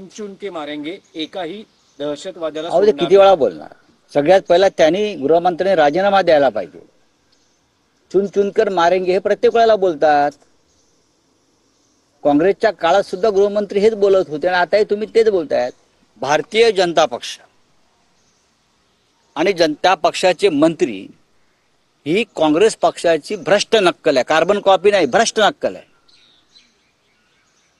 चुन चुन के मारेंगे, एकाही दहशतवाद्याला अहो ते सोडणार किती वेळा बोलणार. सगळ्यात पहिला त्यांनी गृहमंत्र्यांनी राजीनामा द्यायला पाहिजे. चुन चुनकर मारेंगे हे प्रत्येक वेळेला बोलतात. काँग्रेसच्या काळात सुद्धा गृहमंत्री हेच बोलत होते आणि आताही तुम्ही तेच बोलतायत. भारतीय जनता पक्ष आणि जनता पक्षाचे मंत्री ही काँग्रेस पक्षाची भ्रष्ट नक्कल आहे. कार्बन कॉपी नाही, भ्रष्ट नक्कल आहे.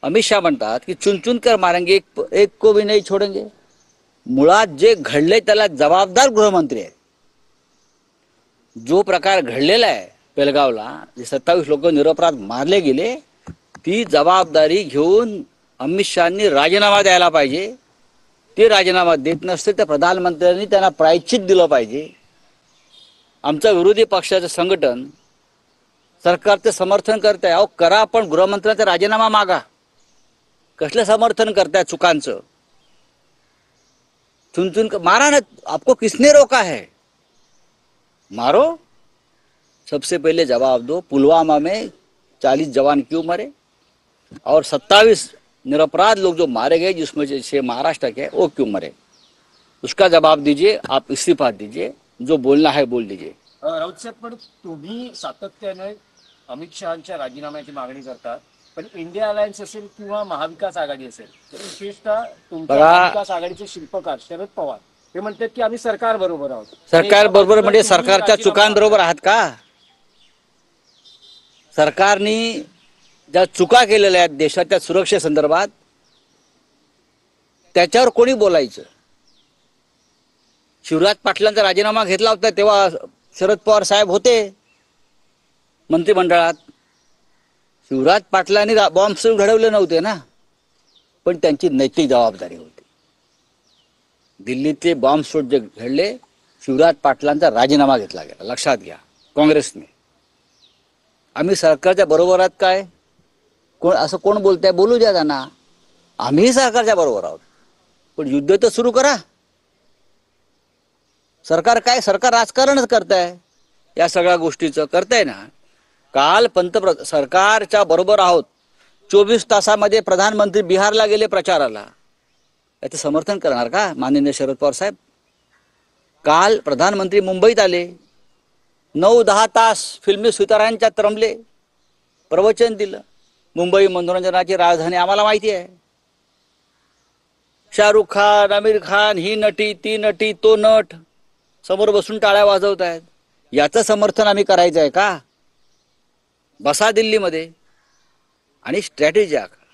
अमित शाह म्हणतात की चुन चुन कर मारेंगे, एक को भी नहीं छोडेंगे. मुळात जे घडले त्याला जबाबदार गृहमंत्री आहेत. जो प्रकार घडलेला आहे पेलगावला, जे 27 लोक निरपराध मारले गेले, ती जबाबदारी घेऊन अमित शहानी राजीनामा द्यायला पाहिजे. ते राजीनामा देत नसते तर प्रधानमंत्र्यांनी त्यांना प्रायश्चित दिलं पाहिजे. आमचं विरोधी पक्षाचं संघटन सरकारचं समर्थन करताय. अहो करा, पण गृहमंत्र्यांचा राजीनामा मागा. कसलं समर्थन करताय चुकांचं? चुन चुन मारा ना, आपको किसने रोका है? मारो. सबसे पहले जवाब दो, पुलवामा में 40 जवान क्यों मरे और 27 निरपराध लोग जो मारे गए, जिसमें से 6 महाराष्ट्र के, वो क्यों मरे? उसका जवाब दीजिए. आप इस्तीफा दीजिए. जो बोलना है बोल दीजिए. राऊत साहेब, पण तुम्ही सातत्याने अमित शहांच्या राजीनाम्याची मागणी करतात, पण इंडिया अलायन्स असेल किंवा महाविकास आघाडी असेल, तर विशेषतः तुमच्या महाविकास आघाडीचे शिल्पकार शरद पवार हे म्हणतात की आम्ही सरकार बरोबर आहोत. सरकार बरोबर म्हणजे सरकारच्या चुकांबरोबर आहात का? सरकारने ज्या चुका केलेल्या आहेत देशाच्या सुरक्षेसंदर्भात, त्याच्यावर कोणी बोलायचं? शिवराज पाटलांचा राजीनामा घेतला होता तेव्हा शरद पवार साहेब होते मंत्रिमंडळात. शिवराज पाटलांनी बॉम्बस्फोट घडवले नव्हते ना, पण त्यांची नैतिक जबाबदारी होती. दिल्लीतले बॉम्बस्फोट जे घडले, शिवराज पाटलांचा राजीनामा घेतला गेला. लक्षात घ्या काँग्रेसने. आम्ही सरकारच्या बरोबर आहात काय? कोण असं कोण बोलताय? बोलू द्या त्यांना. आम्ही सरकारच्या बरोबर आहोत, पण युद्ध तर सुरू करा. सरकार काय, सरकार राजकारणच करताय. या सगळ्या गोष्टीचं करताय ना. काल सरकारच्या बरोबर आहोत. 24 तासामध्ये प्रधानमंत्री बिहारला गेले प्रचाराला. याचं समर्थन करणार का माननीय शरद पवार साहेब? काल प्रधानमंत्री मुंबईत आले, 9-10 तास फिल्मी सुतारांच्या रमले, प्रवचन दिलं. मुंबई मनोरंजनाची राजधानी आम्हाला माहिती आहे. शाहरुख खान, आमिर खान, ही नटी, ती नटी, तो नट समोर बसून टाळ्या वाजवत आहेत. याचं समर्थन आम्ही करायचं आहे का? बसा दिल्लीमध्ये आणि स्ट्रॅटेजी आखा.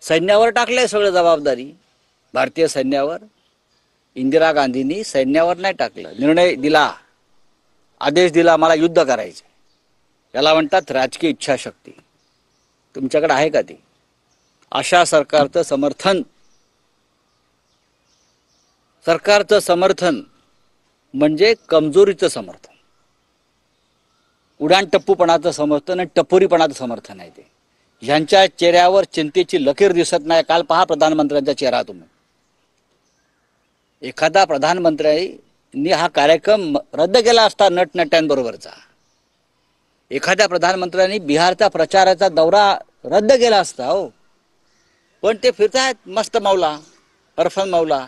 सैन्यावर टाकलंय सगळं जबाबदारी, भारतीय सैन्यावर. इंदिरा गांधींनी सैन्यावर नाही टाकलं. निर्णय दिला, आदेश दिला, मला युद्ध करायचं. याला म्हणतात राजकीय इच्छाशक्ती. तुमच्याकडे आहे का ती? अशा सरकारचं समर्थन म्हणजे कमजोरीचं समर्थन, उडाण टप्पूपणाचं समर्थन आणि टपोरीपणाचं समर्थन आहे ते. ह्यांच्या चेहऱ्यावर चिंतेची लकीर दिसत नाही. काल पहा प्रधानमंत्र्यांचा चेहरा तुम्ही. एखादा प्रधानमंत्र्यांनी हा कार्यक्रम रद्द केला असता नटनट्यांबरोबरचा, एखाद्या प्रधानमंत्र्यांनी बिहारचा प्रचाराचा दौरा रद्द केला असता. हो, पण ते फिरतायत मस्त मौला, अरफन मौला.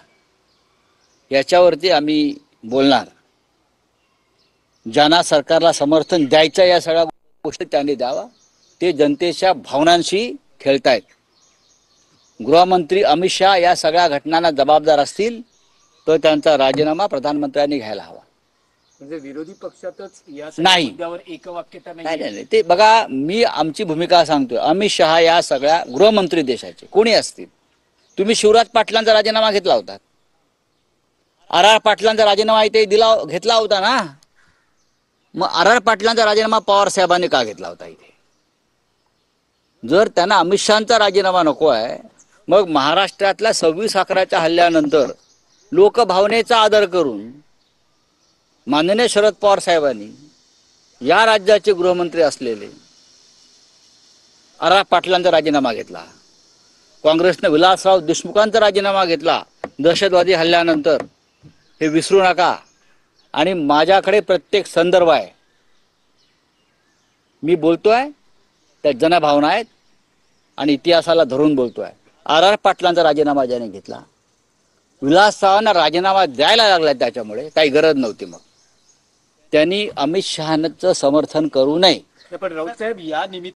याच्यावरती आम्ही बोलणार. ज्यांना सरकारला समर्थन द्यायचं या सगळ्या गोष्टी त्यांनी द्यावा. ते जनतेच्या भावनांशी खेळतायत. गृहमंत्री अमित शाह या सगळ्या घटनांना जबाबदार असतील तर त्यांचा राजीनामा प्रधानमंत्र्यांनी घ्यायला हवा. म्हणजे विरोधी पक्षातच या नाही. मुद्द्यावर एकवाक्यता नाही नाही, ते बघा, मी आमची भूमिका सांगतोय. अमित शहा या सगळ्या गृहमंत्री देशाचे कोणी असतील. तुम्ही शिवराज पाटलांचा राजीनामा घेतला होता, आर पाटलांचा राजीनामा इथे घेतला होता ना. मग आर पाटलांचा राजीनामा पवार साहेबांनी का घेतला होता इथे? जर त्यांना अमित शहांचा राजीनामा नको आहे, मग महाराष्ट्रातल्या 26/11च्या हल्ल्यानंतर लोकभावनेचा आदर करून माननीय शरद पवार साहेबांनी या राज्याचे गृहमंत्री असलेले आर पाटलांचा राजीनामा घेतला. काँग्रेसने विलासराव देशमुखांचा राजीनामा घेतला दहशतवादी हल्ल्यानंतर. हे विसरू नका. आणि माझ्याकडे प्रत्येक संदर्भ आहे. मी बोलतोय त्या जनभावना आहेत आणि इतिहासाला धरून बोलतोय. आर पाटलांचा राजीनामा ज्याने घेतला, विलासरावांना राजीनामा द्यायला लागला, त्याच्यामुळे काही गरज नव्हती. मग त्यांनी अमित शहाचं समर्थन करू नये. पण राऊत साहेब, या निमित्त